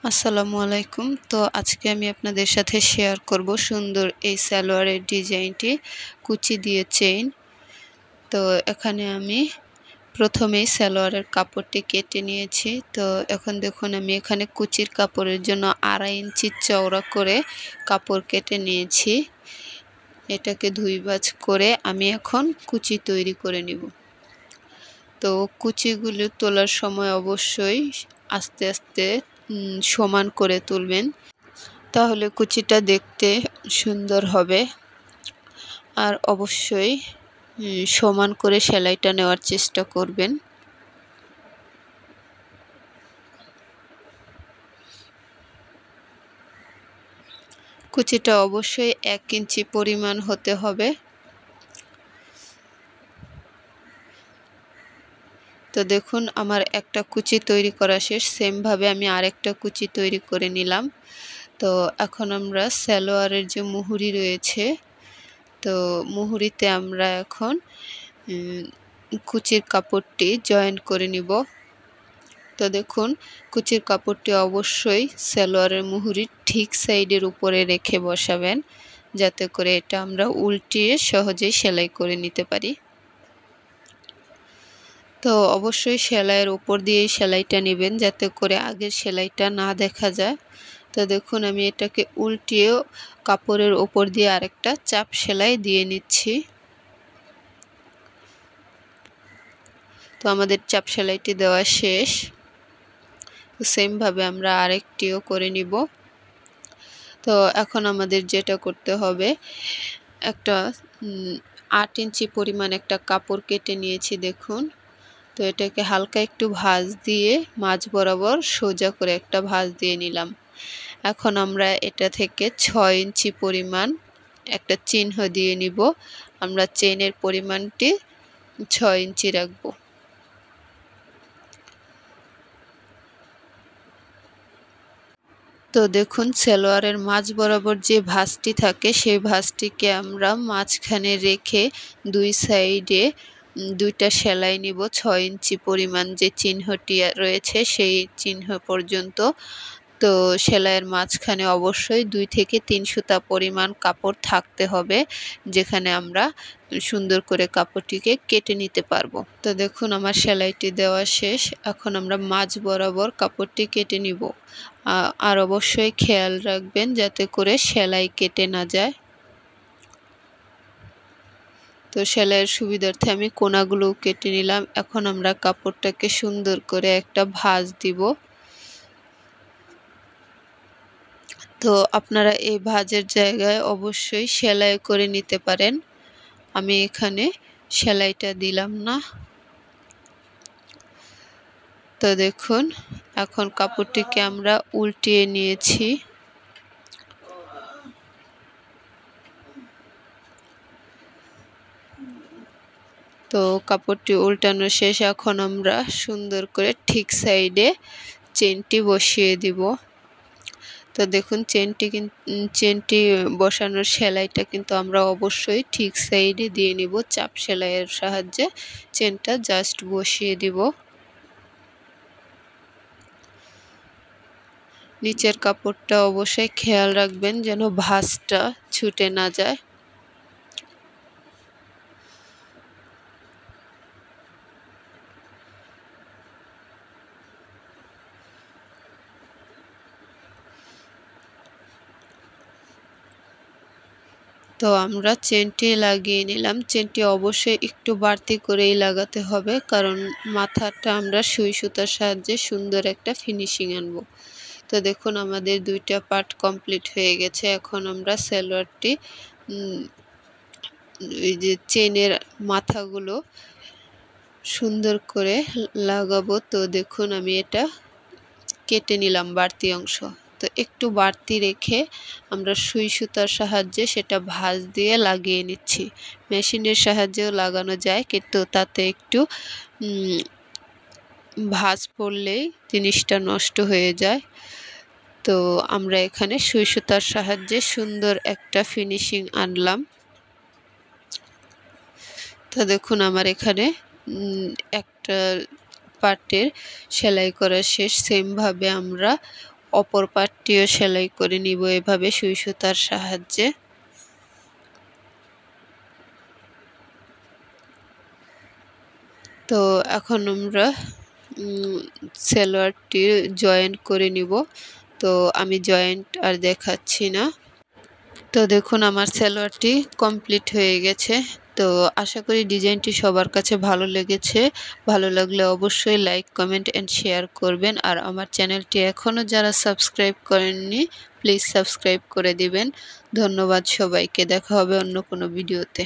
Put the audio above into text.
আসসালামু আলাইকুম। তো আজকে আমি আপনাদের সাথে শেয়ার করব সুন্দর এই সালোয়ারের ডিজাইনটি, কুচি দিয়ে চেইন। তো এখানে আমি প্রথমেই সালোয়ারের কাপড়টি কেটে নিয়েছি। তো এখন দেখুন আমি এখানে কুচির কাপড়ের জন্য 2.5 ইঞ্চি চওড়া করে কাপড় কেটে নিয়েছি। এটাকে দুই ভাঁজ করে আমি এখন কুচি তৈরি করে নিব। তো কুচিগুলো তোলার সময় অবশ্যই আস্তে আস্তে সমান করে তুলবেন, তাহলে কুচিটা দেখতে সুন্দর হবে। আর অবশ্যই সমান করে সেলাইটা নেওয়ার চেষ্টা করবেন। কুচিটা অবশ্যই 1 ইঞ্চি পরিমাণ হতে হবে। তো দেখুন আমার একটা কুচি তৈরি করা শেষ। সেমভাবে আমি আরেকটা কুচি তৈরি করে নিলাম। তো এখন আমরা সালোয়ারের যে মুহুরি রয়েছে, তো মুহুরিতে আমরা এখন কুচির কাপড়টি জয়েন করে নিব। তো দেখুন কুচির কাপড়টি অবশ্যই সালোয়ারের মুহুরির ঠিক সাইডের উপরে রেখে বসাবেন, যাতে করে এটা আমরা উল্টিয়ে সহজেই সেলাই করে নিতে পারি। তো অবশ্যই সেলাইয়ের উপর দিয়েই সেলাইটা নেবেন, যাতে করে আগের সেলাইটা না দেখা যায়। তো দেখুন আমি এটাকে উল্টিয়ে কাপড়ের উপর দিয়ে আরেকটা চাপ সেলাই দিয়ে নিচ্ছি। তো আমাদের চাপ সেলাইটি দেওয়া শেষ। সেমভাবে আমরা আরেকটিও করে নিব। তো এখন আমাদের যেটা করতে হবে, একটা 8 ইঞ্চি পরিমাণ একটা কাপড় কেটে নিয়েছি দেখুন। তো এটাকে হালকা একটু ভাঁজ দিয়ে মাঝ বরাবর সোজা করে একটা ভাঁজ দিয়ে নিলাম। এখন আমরা এটা থেকে 6 ইঞ্চি পরিমাণ একটা চিহ্ন দিয়ে নিব। আমরা চেনের পরিমাণটি 6 ইঞ্চি রাখবো। তো দেখুন সালোয়ারের মাঝ বরাবর যে ভাঁজটি থাকে, সেই ভাঁজটিকে আমরা মাঝখানে রেখে দুই সাইডে দুইটা সেলাই নিব। 6 ইঞ্চি পরিমাণ যে চিহ্নটি রয়েছে সেই চিহ্ন পর্যন্ত। তো সেলাইয়ের মাঝখানে অবশ্যই 2 থেকে 3 সুতা পরিমাণ কাপড় থাকতে হবে, যেখানে আমরা সুন্দর করে কাপড়টিকে কেটে নিতে পারবো। তো দেখুন আমার সেলাইটি দেওয়া শেষ। এখন আমরা মাঝ বরাবর কাপড়টি কেটে নিব। আর অবশ্যই খেয়াল রাখবেন যাতে করে সেলাই কেটে না যায়। তো সেলাইয়ের সুবিধার্থে আমি কোনাগুলোও কেটে নিলাম। এখন আমরা কাপড়টাকে সুন্দর করে একটা ভাঁজ দিব। তো আপনারা এই ভাঁজের জায়গায় অবশ্যই সেলাই করে নিতে পারেন। আমি এখানে সেলাইটা দিলাম না। তো দেখুন এখন কাপড়টিকে আমরা উল্টিয়ে নিয়েছি। তো কাপড়টি উল্টানো শেষ। এখন আমরা সুন্দর করে ঠিক সাইডে চেনটি বসিয়ে দিব। তো দেখুন চেনটি বসানোর সেলাইটা কিন্তু আমরা অবশ্যই ঠিক সাইডে দিয়ে নিব। চাপ সেলাইয়ের সাহায্যে চেনটা জাস্ট বসিয়ে দিব। নিচের কাপড়টা অবশ্যই খেয়াল রাখবেন যেন ভাঁজটা ছুটে না যায়। তো আমরা চেনটি লাগিয়ে নিলাম। চেনটি অবশ্যই একটু বাড়তি করেই লাগাতে হবে, কারণ মাথাটা আমরা সুই সুতার সাহায্যে সুন্দর একটা ফিনিশিং আনবো। তো দেখুন আমাদের দুইটা পার্ট কমপ্লিট হয়ে গেছে। এখন আমরা সালোয়ারটি এই যে চেনের মাথাগুলো সুন্দর করে লাগাবো। তো দেখুন আমি এটা কেটে নিলাম বাড়তি অংশ। তো একটু বাড়তি রেখে আমরা সুই সুতার সাহায্যে সেটা ভাঁজ দিয়ে লাগিয়ে নিচ্ছি। মেশিনের সাহায্যেও লাগানো যায়, কিন্তু তাতে একটু ভাঁজ পড়লেই জিনিসটা নষ্ট হয়ে যায়। তো আমরা এখানে সুই সুতার সাহায্যে সুন্দর একটা ফিনিশিং আনলাম। তো দেখুন আমার এখানে একটা পার্টের সেলাই করা শেষ। সেমভাবে আমরা অপর পাটটিও সেলাই করে নিব এভাবে সুই সুতার সাহায্যে। তো এখন আমরা সালোয়ারটি জয়েন্ট করে নিব। তো আমি জয়েন্ট আর দেখাচ্ছি না। তো দেখুন আমার সালোয়ারটি কমপ্লিট হয়ে গেছে। তো আশা করি ডিজাইনটি সবার কাছে ভালো লেগেছে। ভালো লাগলে অবশ্যই লাইক, কমেন্ট এন্ড শেয়ার করবেন। আর আমার চ্যানেলটি এখনও যারা সাবস্ক্রাইব করেননি প্লিজ সাবস্ক্রাইব করে দিবেন। ধন্যবাদ সবাইকে। দেখা হবে অন্য কোনো ভিডিওতে।